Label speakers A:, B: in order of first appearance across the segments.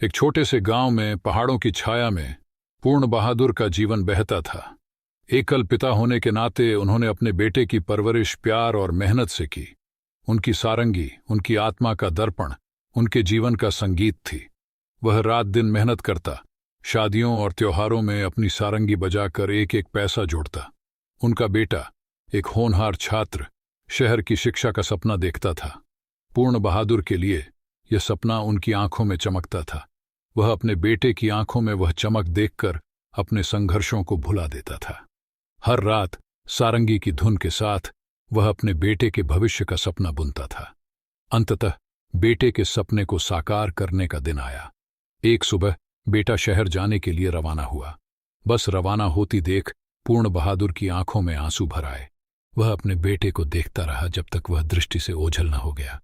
A: एक छोटे से गांव में पहाड़ों की छाया में पूर्ण बहादुर का जीवन बहता था। एकल पिता होने के नाते उन्होंने अपने बेटे की परवरिश प्यार और मेहनत से की। उनकी सारंगी, उनकी आत्मा का दर्पण, उनके जीवन का संगीत थी। वह रात दिन मेहनत करता, शादियों और त्योहारों में अपनी सारंगी बजाकर एक एक पैसा जोड़ता। उनका बेटा, एक होनहार छात्र, शहर की शिक्षा का सपना देखता था। पूर्ण बहादुर के लिए यह सपना उनकी आंखों में चमकता था। वह अपने बेटे की आंखों में वह चमक देखकर अपने संघर्षों को भुला देता था। हर रात सारंगी की धुन के साथ वह अपने बेटे के भविष्य का सपना बुनता था। अंततः बेटे के सपने को साकार करने का दिन आया। एक सुबह बेटा शहर जाने के लिए रवाना हुआ। बस रवाना होती देख पूर्ण बहादुर की आंखों में आंसू भर आए। वह अपने बेटे को देखता रहा जब तक वह दृष्टि से ओझल न हो गया।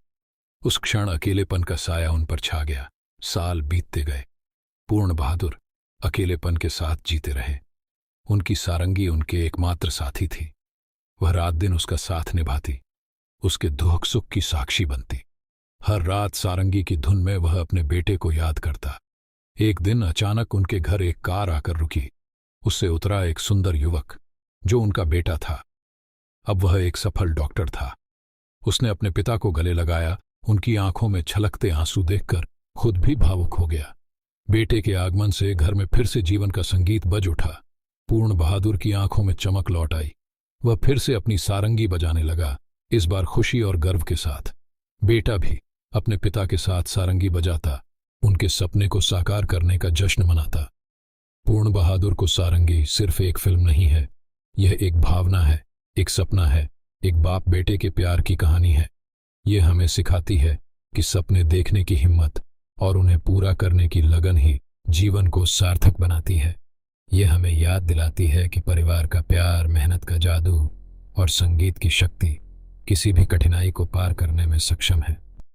A: उस क्षण अकेलेपन का साया उन पर छा गया। साल बीतते गए। पूर्ण बहादुर अकेलेपन के साथ जीते रहे। उनकी सारंगी उनके एकमात्र साथी थी। वह रात दिन उसका साथ निभाती, उसके दुख सुख की साक्षी बनती। हर रात सारंगी की धुन में वह अपने बेटे को याद करता। एक दिन अचानक उनके घर एक कार आकर रुकी। उससे उतरा एक सुंदर युवक, जो उनका बेटा था। अब वह एक सफल डॉक्टर था। उसने अपने पिता को गले लगाया। उनकी आंखों में छलकते आंसू देखकर खुद भी भावुक हो गया। बेटे के आगमन से घर में फिर से जीवन का संगीत बज उठा। पूर्ण बहादुर की आंखों में चमक लौट आई। वह फिर से अपनी सारंगी बजाने लगा, इस बार खुशी और गर्व के साथ। बेटा भी अपने पिता के साथ सारंगी बजाता, उनके सपने को साकार करने का जश्न मनाता। पूर्ण बहादुर को सारंगी सिर्फ एक फिल्म नहीं है, यह एक भावना है, एक सपना है, एक बाप बेटे के प्यार की कहानी है। यह हमें सिखाती है कि सपने देखने की हिम्मत और उन्हें पूरा करने की लगन ही जीवन को सार्थक बनाती है। यह हमें याद दिलाती है कि परिवार का प्यार, मेहनत का जादू और संगीत की शक्ति किसी भी कठिनाई को पार करने में सक्षम है।